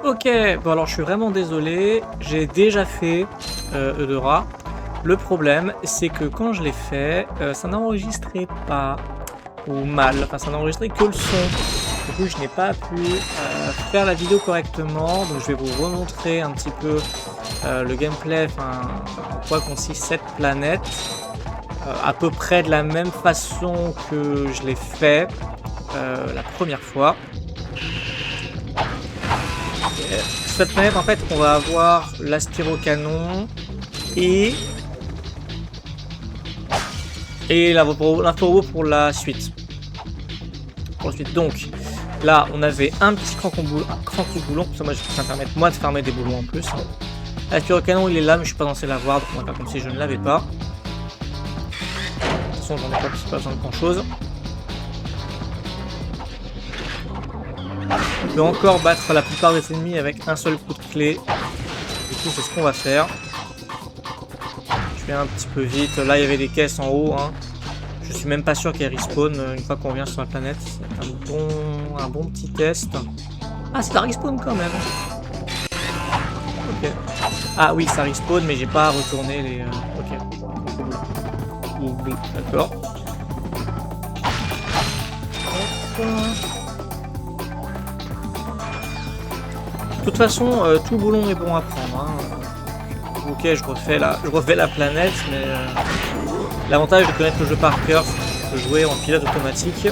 Ok, bon alors je suis vraiment désolé, j'ai déjà fait Eudora. Le problème, c'est que quand je l'ai fait, ça n'enregistrait pas, ou mal, enfin ça n'enregistrait que le son. Du coup, je n'ai pas pu faire la vidéo correctement, donc je vais vous remontrer un petit peu le gameplay, enfin en quoi consiste cette planète, à peu près de la même façon que je l'ai fait la première fois. Cette planète, en fait, on va avoir l'aspirocanon et l'info pour la suite. Donc, là, on avait un petit cran boulon, ça me permet moi de farmer des boulons en plus. L'aspirocanon, il est là, mais je suis pas censé l'avoir, donc on va faire comme si je ne l'avais pas. De toute façon, j'en ai pas besoin de grand chose. On peut encore battre la plupart des ennemis avec un seul coup de clé. Du coup, c'est ce qu'on va faire. Je vais un petit peu vite. Là, il y avait des caisses en haut. Hein. Je suis même pas sûr qu'elles respawn une fois qu'on revient sur la planète. C'est un bon petit test. Ah, ça respawn quand même. Ok. Ah oui, ça respawn, mais j'ai pas retourné les... Ok. D'accord. De toute façon, tout boulon est bon à prendre. Hein. Ok, je refais la planète, mais l'avantage de connaître le jeu par cœur, c'est de jouer en pilote automatique.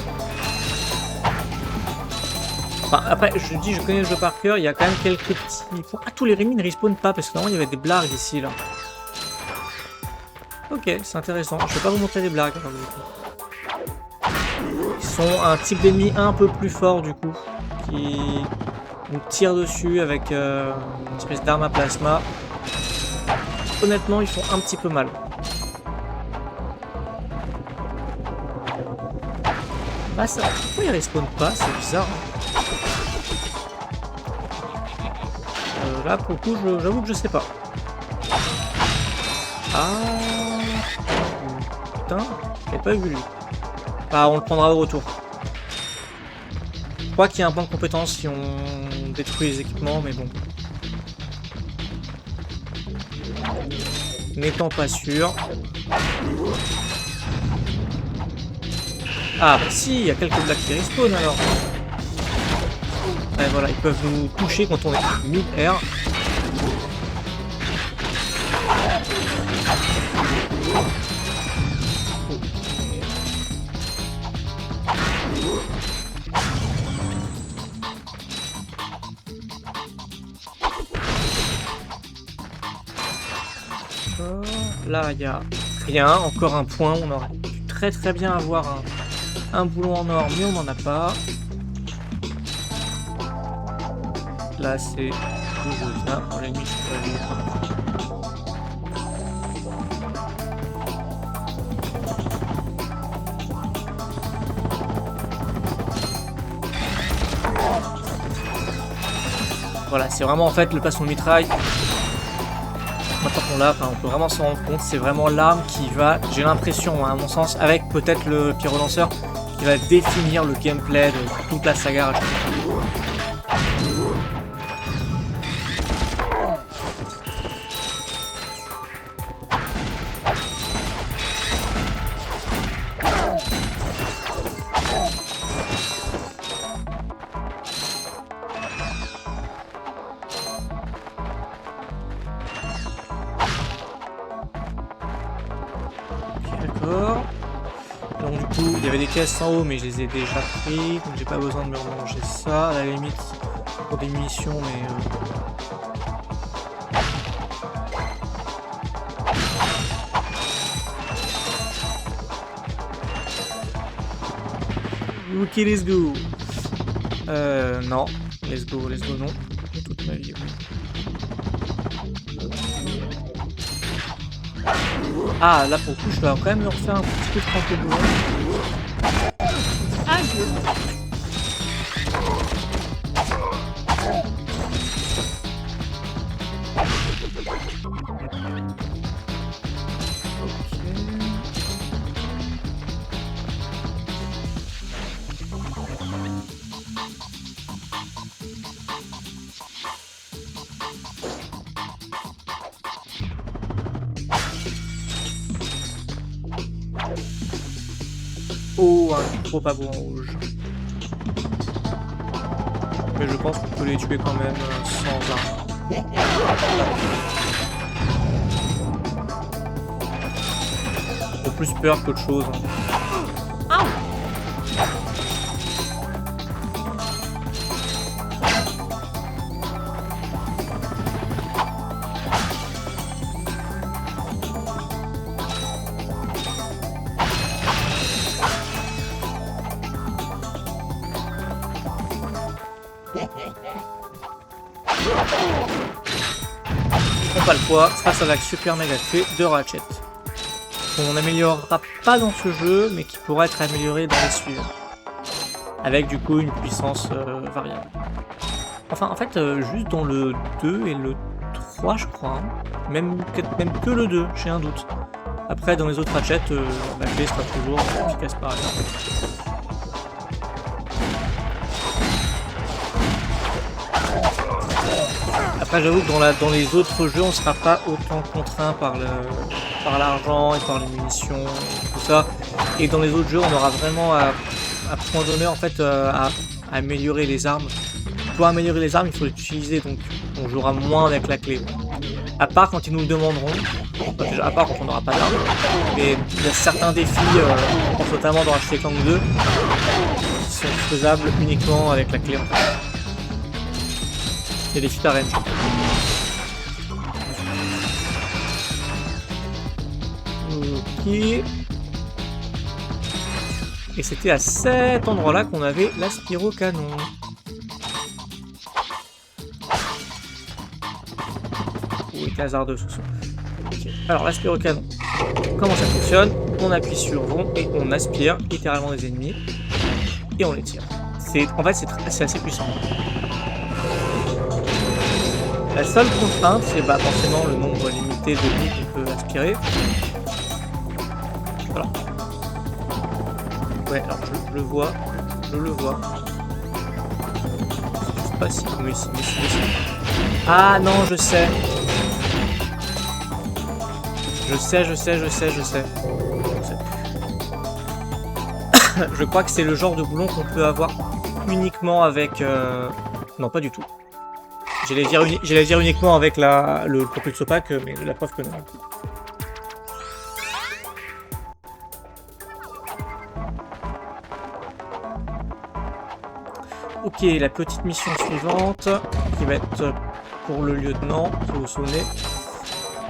Enfin, après, je dis je connais le jeu par cœur, il y a quand même quelques petits... Ah, tous les Rémi ne respawnent pas, parce que normalement il y avait des blagues ici, là. Ok, c'est intéressant. Je vais pas vous montrer des blagues. Ils sont un type d'ennemi un peu plus fort, du coup, qui nous tire dessus avec une espèce d'arme à plasma. Honnêtement, ils font un petit peu mal. Ah, ça... Pourquoi ils respawnent pas? C'est bizarre. Là, pour le coup, j'avoue que je sais pas. Ah... Putain, j'avais pas vu lui. Ah, on le prendra au retour. Je crois qu'il y a un point de compétence si on détruit les équipements, mais bon. N'étant pas sûr. Ah bah si, il y a quelques blagues qui respawn alors. Ouais, voilà, ils peuvent nous toucher quand on est mid-air. Là, il n'y a rien, encore un point. On aurait pu très bien avoir un boulon en or, mais on n'en a pas. Là, c'est tout juste là. Pour la limite, voilà, c'est vraiment en fait le plastron de mitraille. Maintenant qu'on l'a, on peut vraiment s'en rendre compte, c'est vraiment l'arme qui va, j'ai l'impression, à mon sens, avec peut-être le pyrolanceur, qui va définir le gameplay de toute la saga. Donc du coup, il y avait des caisses en haut, mais je les ai déjà pris, donc j'ai pas besoin de me remanger ça, à la limite, pour des munitions, mais... Ok, let's go. Non, let's go non, toute ma vie. Ah, là pour le coup, je dois quand même me refaire un petit peu de trempe boulon. Ah, Oh, un gros pavot en rouge. Mais je pense qu'on peut les tuer quand même sans armes. J'ai plus peur qu'autre chose. Hein. On pas le poids face à la super méga clé de Ratchet. On n'améliorera pas dans ce jeu, mais qui pourra être amélioré dans les suivants. Avec du coup une puissance variable. Enfin, en fait, juste dans le 2 et le 3, je crois. Hein. Même que le 2, j'ai un doute. Après, dans les autres Ratchet, la clé sera toujours efficace par exemple. Après, j'avoue que dans les autres jeux, on ne sera pas autant contraint par l'argent et par les munitions et tout ça. Et dans les autres jeux, on aura vraiment à point d'honneur en fait à améliorer les armes. Pour améliorer les armes, il faut les utiliser, donc on jouera moins avec la clé. À part quand ils nous le demanderont, enfin, déjà, à part quand on n'aura pas d'armes. Mais il y a certains défis, je pense notamment dans Ratchet & Clank 2, qui sont faisables uniquement avec la clé en fait. Il y a des défis d'arène. Ok. Et c'était à cet endroit-là qu'on avait l'aspirocanon. Oui, hasardeux ce soir. Okay. Alors l'aspirocanon, comment ça fonctionne? On appuie sur rond et on aspire littéralement des ennemis et on les tire. En fait, c'est assez puissant. La seule contrainte, c'est forcément le nombre limité d'ennemis qu'on peut aspirer. Voilà. Ouais, alors je le vois. Je le vois. Je sais pas si... Oui, si. Ah non, je sais. Je sais. Je crois que c'est le genre de boulon qu'on peut avoir uniquement avec... Non, pas du tout. J'allais dire uniquement avec le propulsor pack, mais la preuve que non. Ok, la petite mission suivante, qui va être pour le lieutenant, si vous vous souvenez.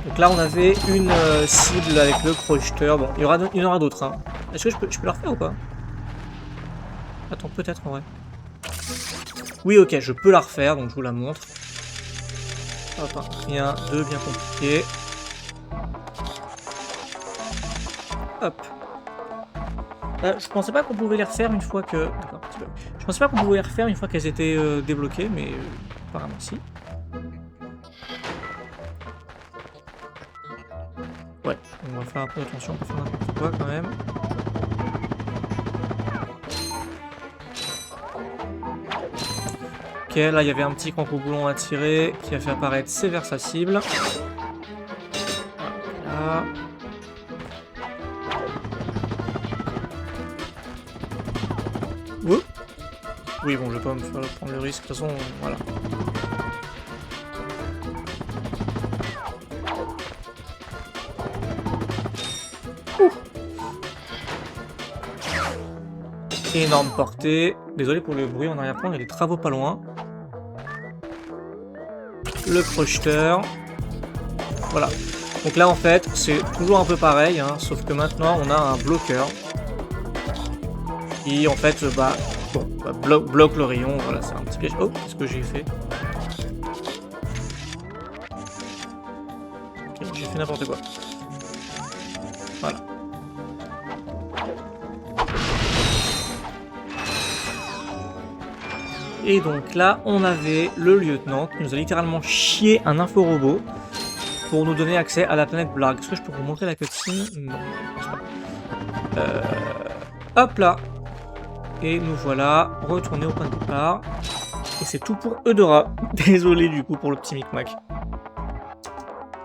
Donc là, on avait une cible avec le projecteur. Bon, il y en aura d'autres. Hein. Est-ce que je peux le refaire ou pas? Attends, peut-être en vrai. Oui, ok, je peux la refaire, donc je vous la montre. Hop, rien de bien compliqué. Hop. Je pensais pas qu'on pouvait les refaire une fois que... D'accord, petit peu. Je pensais pas qu'on pouvait les refaire une fois qu'elles étaient débloquées, mais apparemment si. Ouais, on va faire un peu attention, on peut faire n'importe quoi quand même. Ok, là il y avait un petit cranco-boulon à tirer qui a fait apparaître sévère sa cible. Voilà. Oui, bon, je vais pas me faire prendre le risque, de toute façon, voilà. Énorme portée. Désolé pour le bruit en arrière-plan, il y a des travaux pas loin. Le projecteur. Voilà. Donc là, en fait, c'est toujours un peu pareil, hein, sauf que maintenant, on a un bloqueur. Qui, en fait, bloque le rayon. Voilà, c'est un petit piège. Oh, qu'est-ce que j'ai fait? Ok, j'ai fait n'importe quoi. Voilà. Et donc là, on avait le lieutenant qui nous a littéralement chié un inforobot pour nous donner accès à la planète Blarg. Est-ce que je peux vous montrer la cutscene? Non, je pense pas. Hop là. Et nous voilà retournés au point de départ. Et c'est tout pour Eudora. Désolé du coup pour le petit micmac.